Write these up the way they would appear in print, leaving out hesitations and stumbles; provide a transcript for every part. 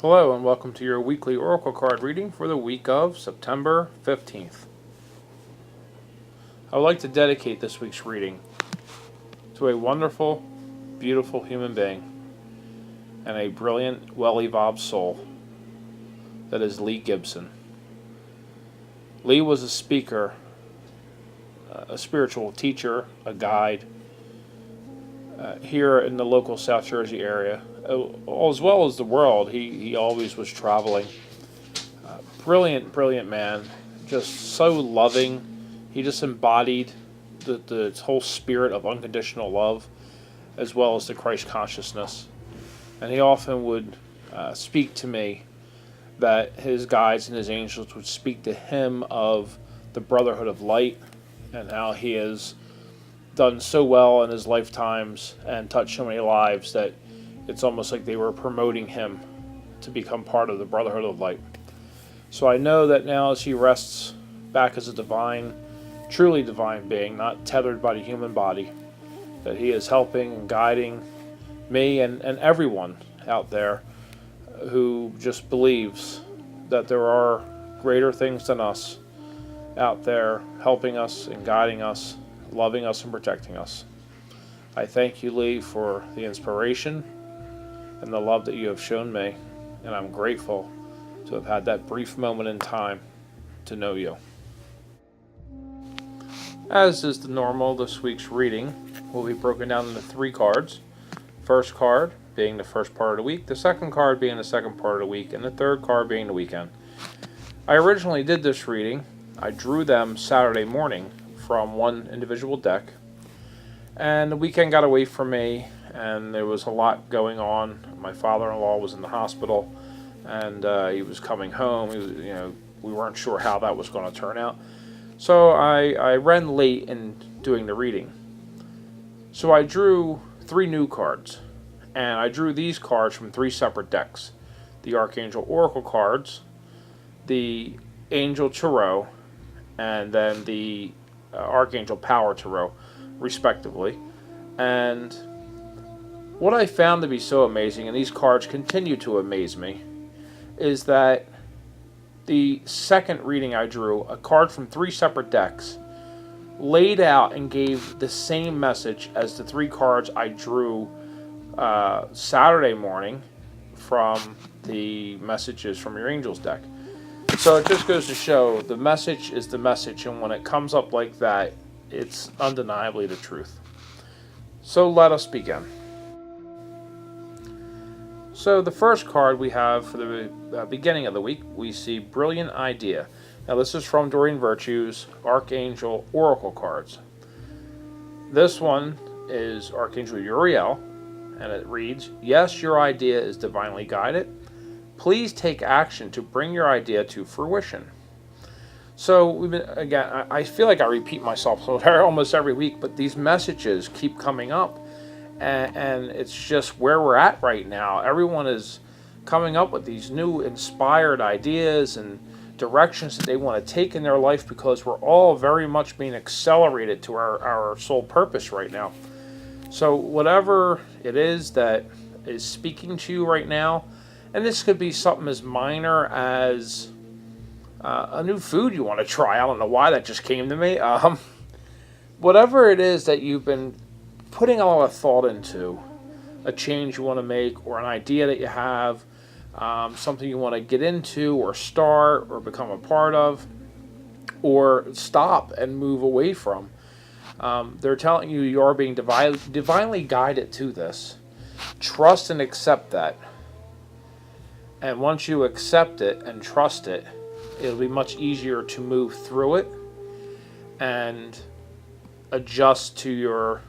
Hello and welcome to your weekly Oracle card reading for the week of September 15th. I would like to dedicate this week's reading to a wonderful, beautiful human being and a brilliant, well-evolved soul that is Lee Gibson. Lee was a speaker, a spiritual teacher, a guide here in the local South Jersey area, as well as the world. He always was traveling. Brilliant man, just so loving. He just embodied the whole spirit of unconditional love, as well as the Christ consciousness. And he often would speak to me that his guides and his angels would speak to him of the brotherhood of light and how he has done so well in his lifetimes and touched so many lives that it's almost like they were promoting him to become part of the brotherhood of light. So I know that now as he rests back as a divine, truly divine being, not tethered by the human body, that he is helping and guiding me and everyone out there who just believes that there are greater things than us out there helping us and guiding us, loving us and protecting us. I thank you, Lee, for the inspiration and the love that you have shown me, and I'm grateful to have had that brief moment in time to know you. As is the normal, this week's reading will be broken down into 3 cards. First card being the first part of the week, the second card being the second part of the week, and the third card being the weekend. I originally did this reading. I drew them Saturday morning from one individual deck, and the weekend got away from me, and there was a lot going on. My father-in-law was in the hospital, and he was coming home. We weren't sure how that was going to turn out, so I ran late in doing the reading. So I drew 3 new cards, and I drew these cards from 3 separate decks: the Archangel Oracle cards, the Angel Tarot, and then the Archangel Power Tarot, respectively. And what I found to be so amazing, and these cards continue to amaze me, is that the second reading I drew, a card from 3 separate decks, laid out and gave the same message as the 3 cards I drew Saturday morning from the messages from your Angels deck. So it just goes to show the message is the message, and when it comes up like that, it's undeniably the truth. So let us begin. So the first card we have for the beginning of the week, we see Brilliant Idea. Now this is from Doreen Virtue's Archangel Oracle cards. This one is Archangel Uriel, and it reads, "Yes, your idea is divinely guided. Please take action to bring your idea to fruition." So I feel like I repeat myself almost every week, but these messages keep coming up, and it's just where we're at right now. Everyone is coming up with these new inspired ideas and directions that they want to take in their life, because we're all very much being accelerated to our sole purpose right now. So whatever it is that is speaking to you right now, and this could be something as minor as a new food you want to try. I don't know why that just came to me. Whatever it is that you've been putting a lot of thought into, a change you want to make, or an idea that you have, something you want to get into or start or become a part of, or stop and move away from. They're telling you you are being divinely guided to this. Trust and accept that. And once you accept it and trust it, it'll be much easier to move through it and adjust to your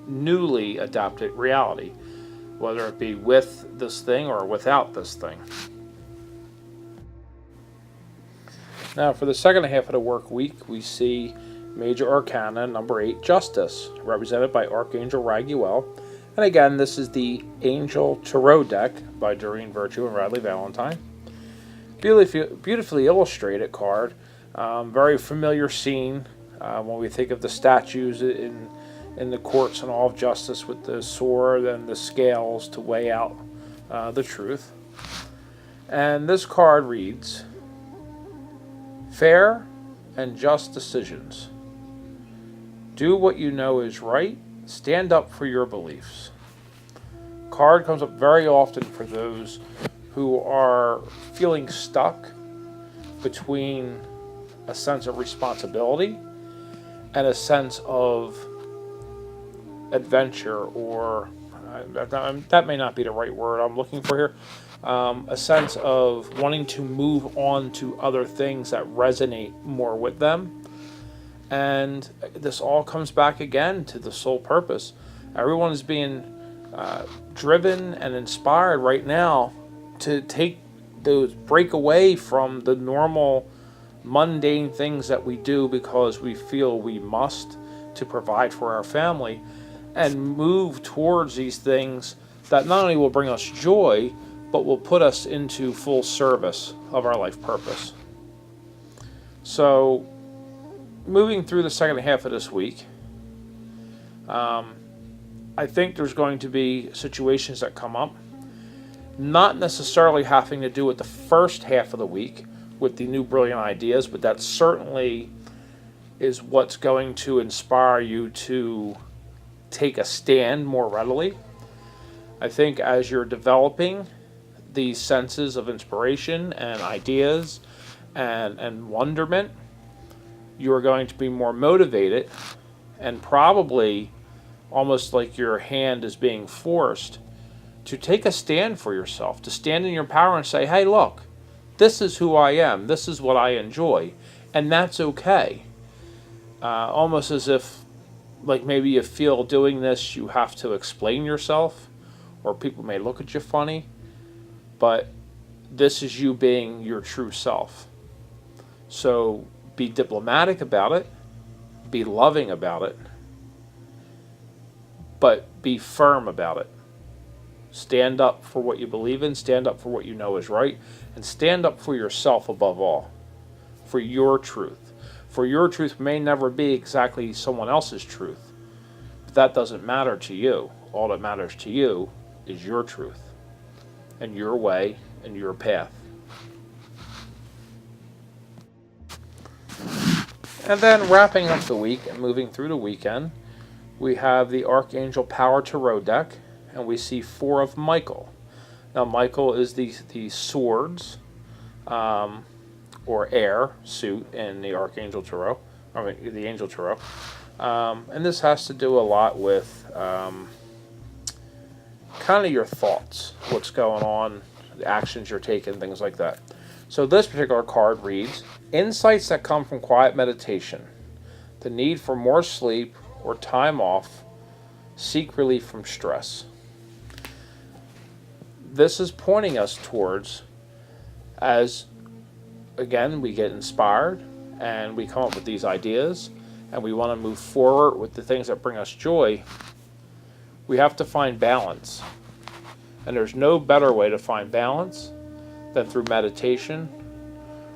newly adapted reality, whether it be with this thing or without this thing. Now, for the second half of the work week, we see Major Arcana number 8, Justice, represented by Archangel Raguel. And again, this is the Angel Tarot deck by Doreen Virtue and Radleigh Valentine. Beautifully illustrated card. Very familiar scene when we think of the statues in the courts and all of justice, with the sword and the scales to weigh out the truth. And this card reads, fair and just decisions. Do what you know is right. Stand up for your beliefs. Card comes up very often for those who are feeling stuck between a sense of responsibility and a sense of adventure, or that may not be the right word I'm looking for here, a sense of wanting to move on to other things that resonate more with them. And this all comes back again to the soul purpose. Everyone is being driven and inspired right now to break away from the normal mundane things that we do because we feel we must to provide for our family, and move towards these things that not only will bring us joy, but will put us into full service of our life purpose. So, moving through the second half of this week, I think there's going to be situations that come up, not necessarily having to do with the first half of the week with the new brilliant ideas, but that certainly is what's going to inspire you to take a stand more readily. I think as you're developing these senses of inspiration and ideas and wonderment, you are going to be more motivated, and probably almost like your hand is being forced to take a stand for yourself, to stand in your power and say, hey, look, this is who I am, this is what I enjoy, and that's okay. Almost as if, like, maybe you feel doing this you have to explain yourself, or people may look at you funny, but this is you being your true self. So be diplomatic about it, be loving about it, but be firm about it. Stand up for what you believe in, stand up for what you know is right, and stand up for yourself above all, for your truth. For your truth may never be exactly someone else's truth, but that doesn't matter to you. All that matters to you is your truth, and your way, and your path. And then wrapping up the week and moving through the weekend, we have the Archangel Power Tarot deck, and we see 4 of Michael. Now, Michael is the swords, or air suit in the Archangel Tarot, the Angel Tarot. And this has to do a lot with kind of your thoughts, what's going on, the actions you're taking, things like that. So this particular card reads, insights that come from quiet meditation, the need for more sleep or time off, seek relief from stress. This is pointing us towards, as again, we get inspired and we come up with these ideas and we want to move forward with the things that bring us joy, we have to find balance. And there's no better way to find balance than through meditation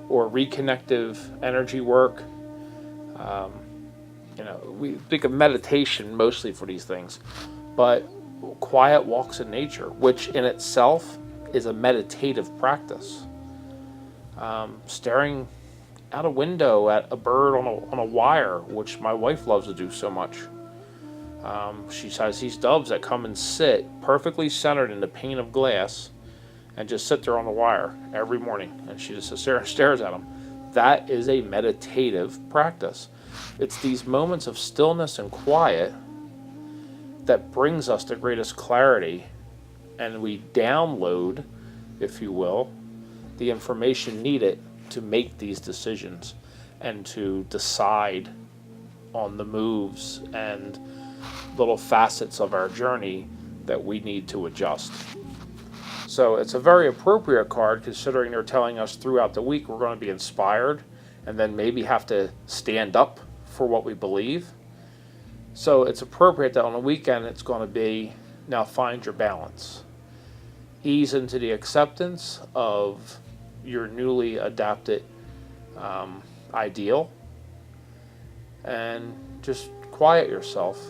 or reconnective energy work. We think of meditation mostly for these things, but quiet walks in nature, which in itself is a meditative practice. Staring out a window at a bird on a wire, which my wife loves to do so much. She has these doves that come and sit perfectly centered in the pane of glass and just sit there on the wire every morning, and she just sits there and stares at them. That is a meditative practice. It's these moments of stillness and quiet that brings us the greatest clarity, and we download, if you will, the information needed to make these decisions and to decide on the moves and little facets of our journey that we need to adjust. So it's a very appropriate card, considering they're telling us throughout the week we're going to be inspired and then maybe have to stand up for what we believe. So it's appropriate that on the weekend it's going to be, now find your balance. Ease into the acceptance of your newly adapted ideal, and just quiet yourself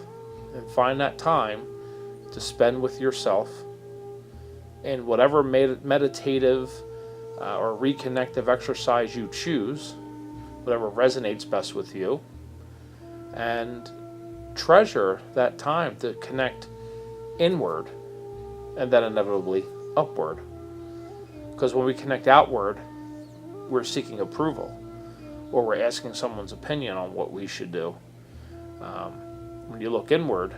and find that time to spend with yourself in whatever meditative or reconnective exercise you choose, whatever resonates best with you, and treasure that time to connect inward and then inevitably upward. Because when we connect outward, we're seeking approval, or we're asking someone's opinion on what we should do. When you look inward,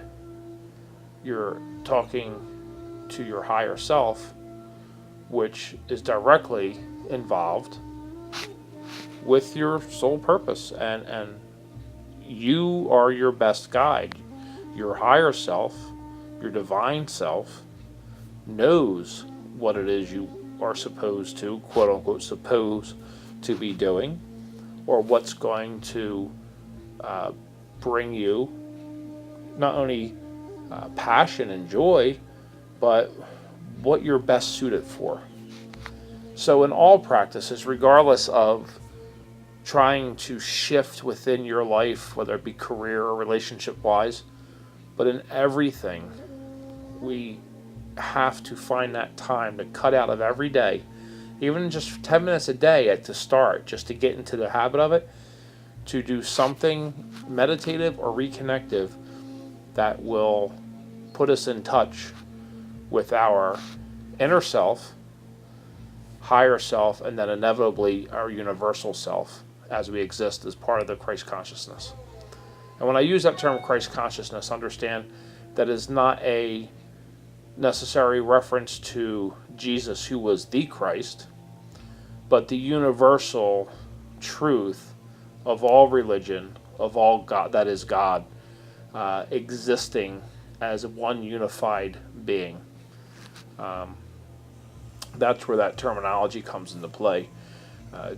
you're talking to your higher self, which is directly involved with your soul purpose, and you are your best guide. Your higher self, your divine self, knows what it is you are supposed to, quote unquote, supposed to be doing, or what's going to bring you not only passion and joy, but what you're best suited for. So in all practices, regardless of trying to shift within your life, whether it be career or relationship wise, but in everything, we have to find that time to cut out of every day, even just 10 minutes a day to start, just to get into the habit of it, to do something meditative or reconnective that will put us in touch with our inner self, higher self, and then inevitably our universal self as we exist as part of the Christ consciousness. And when I use that term Christ consciousness, understand that is not a necessary reference to Jesus, who was the Christ, but the universal truth of all religion, of all God, that is God, existing as one unified being. That's where that terminology comes into play.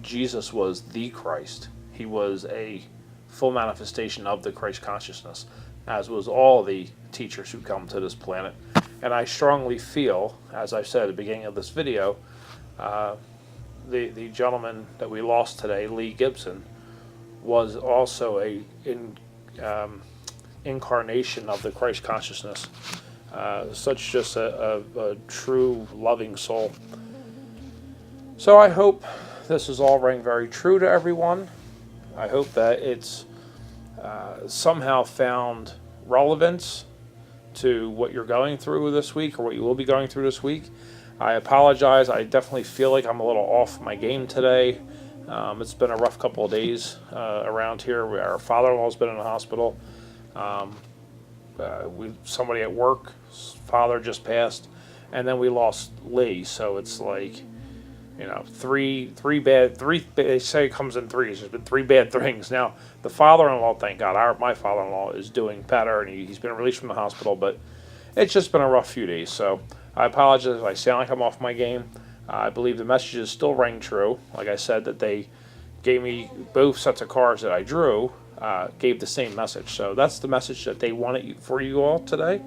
Jesus was the Christ. He was a full manifestation of the Christ consciousness, as was all the teachers who come to this planet. And I strongly feel, as I said at the beginning of this video, the gentleman that we lost today, Lee Gibson, was also incarnation of the Christ consciousness. Such just a true loving soul. So I hope this is all ring very true to everyone. I hope that it's somehow found relevance to what you're going through this week, or what you will be going through this week. I apologize. I definitely feel like I'm a little off my game today. It's been a rough couple of days around here. Our father-in-law's been in the hospital. Somebody at work, father just passed, and then we lost Lee. So it's like, three bad. They say it comes in threes. There's been three bad things. Now the father-in-law, thank God, my father-in-law is doing better, and he's been released from the hospital. But it's just been a rough few days. So I apologize if I sound like I'm off my game. I believe the messages still rang true. Like I said, that they gave me both sets of cards that I drew. Gave the same message. So that's the message that they wanted for you all today,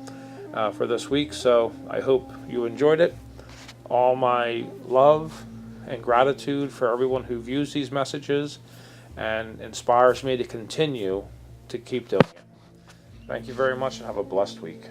for this week. So I hope you enjoyed it. All my love and gratitude for everyone who views these messages and inspires me to continue to keep doing it. Thank you very much, and have a blessed week.